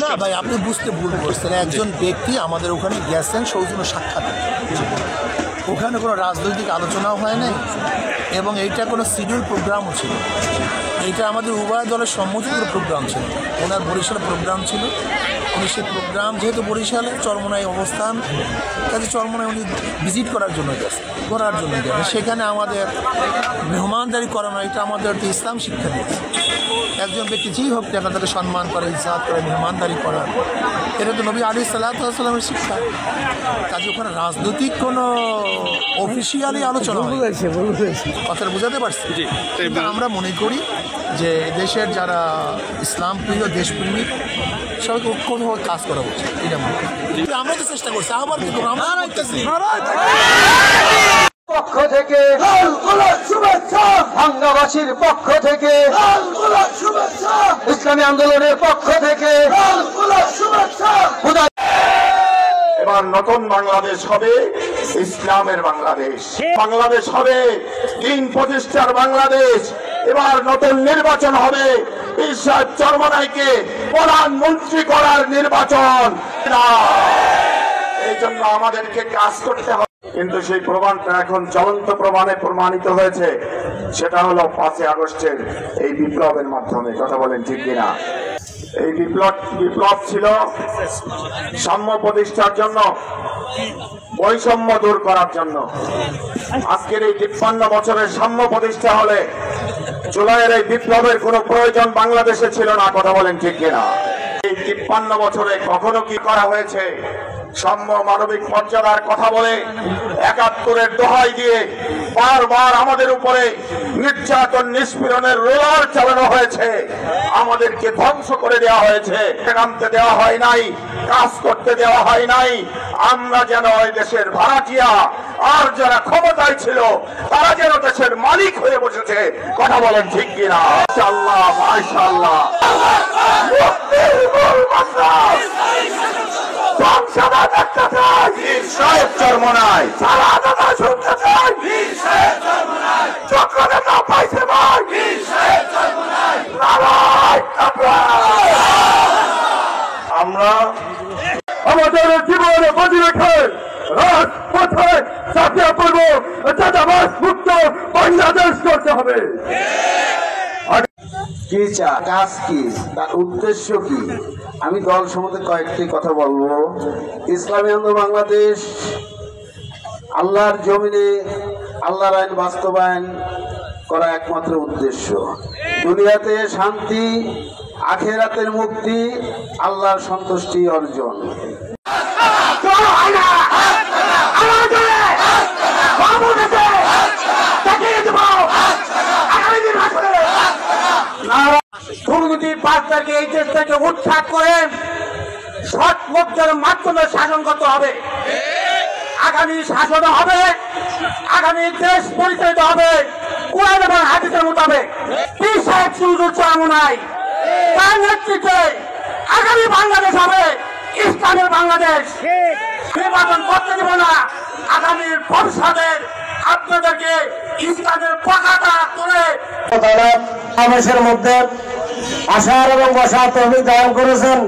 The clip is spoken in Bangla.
না ভাই, আপনি বুঝতে ভুল করছেন। একজন ব্যক্তি আমাদের ওখানে গেছেন সৌজন্য সাক্ষাৎ, ওখানে কোনো রাজনৈতিক আলোচনাও হয় নাই এবং এইটা কোনো সিডিউল প্রোগ্রামও ছিল। এইটা আমাদের উভয় দলের সম্মতিত প্রোগ্রাম ছিল। ওনার বরিশালে প্রোগ্রাম ছিল, উনি সেই প্রোগ্রাম যেহেতু বরিশালে চরমোনাই অবস্থান, কাজে চরমোনাই উনি ভিজিট করার জন্য গেছেন, সেখানে আমাদের মেহমানদারি করানো, এটা আমাদের ইসলাম শিক্ষা দিয়েছে। একজন ব্যক্তি যেই হোক কেন তাকে সম্মান করে, ইজ্জত করে, মেহমানদারি করা, এটা তো নবী আলাইহিস সালামের শিক্ষা। কাজে ওখানে রাজনৈতিক কোনো অফিসিয়ালি আলোচনা কথাটা বুঝাতে পারছি। আমরা মনে করি যে দেশের যারা ইসলাম প্রিয়, দেশপ্রেমিক, সবাইকে ঐক্যভাবে কাজ করা উচিত, এটা মনে করি। আমরা তো চেষ্টা করছি, আবার কি করবো, আমরা পক্ষ থেকে শুভেচ্ছা, ভাঙ্গাবাসীর পক্ষ থেকে শুভেচ্ছা, ইসলামী আন্দোলনের পক্ষ থেকে শুভেচ্ছা। এবার নতুন বাংলাদেশ হবে ইসলামের বাংলাদেশ, বাংলাদেশ হবে দিন প্রতিষ্ঠার বাংলাদেশ। এবার নতুন নির্বাচন হবে ঈশ্বর চরমোনাইকে প্রধানমন্ত্রী করার নির্বাচন। এই জন্য আমাদেরকে কাজ করতে হবে। কিন্তু সেই প্রমাণটা এখন জ্বলন্ত প্রমাণে প্রমাণিত হয়েছে, সেটা হলো 5ই আগস্টের এই বিপ্লবের মাধ্যমে। কথা বলেন ঠিক কিনা? এই বিপ্লব ছিল সাম্য প্রতিষ্ঠার জন্য, বৈষম্য দূর করার জন্য। আজকের এই 53 বছরের সাম্য প্রতিষ্ঠা হলে জুলাইয়ের এই বিপ্লবের কোনো প্রয়োজন বাংলাদেশে ছিল না। কথা বলেন ঠিক কিনা? এই 53 বছরে কখনো কি করা হয়েছে? সাম্য, মানবিক মর্যাদার কথা বলে 71-এর দোহাই দিয়ে বারবার আমাদের উপরে নির্যাতন, নিষ্পীড়নের রোলার চালানো হয়েছে, আমাদেরকে ধ্বংস করে দেওয়া হয়েছে, নামতে দেওয়া হয় নাই, কাজ করতে দেওয়া হয় নাই। আমরা যেন ওই দেশের ভাড়াটিয়া, আর যারা ক্ষমতায় ছিল তারা যেন দেশের মালিক হয়ে বসেছে। কথা বলেন ঠিক কিনা? মাশাআল্লাহ, মাশাআল্লাহ। চরমোনাই আমরা আমাদের জীবনে বাজি রেখে রাজপথে চাপিয়ে পড়বো, চাঁদাবাজ মুক্ত বাংলাদেশ করতে হবে। কি চা, কাজ কি, তার উদ্দেশ্য কি? আমি দল সম্বন্ধে কয়েকটি কথা বলবো। ইসলামী আন্দোলন বাংলাদেশ আল্লাহর জমিনে আল্লাহর আইন বাস্তবায়ন করা একমাত্র উদ্দেশ্য। দুনিয়াতে শান্তি, আখিরাতের মুক্তি, আল্লাহর সন্তুষ্টি অর্জন। দুর্নীতি 5 তারিখে এই দেশ থেকে উৎখাত করে সৎ লোকদের মাধ্যমে শাসন করতে হবে। আগামী শাসন হবে, আগামী দেশ পরিচালিত হবে কোরআন এবং হাদিসের মোতাবেক। পীর সাহেব সুজুর চরমোনাই তার নেতৃত্বে আগামী বাংলাদেশ হবে ইসলামের বাংলাদেশ। নির্বাচন করতে দেব না, আগামীর ভবিষ্যতের আপনাদেরকে ইসলামের পতাকা তুলে সমাবেশের মধ্যে আসার এবং বসার তৌফিক দান করেছেন।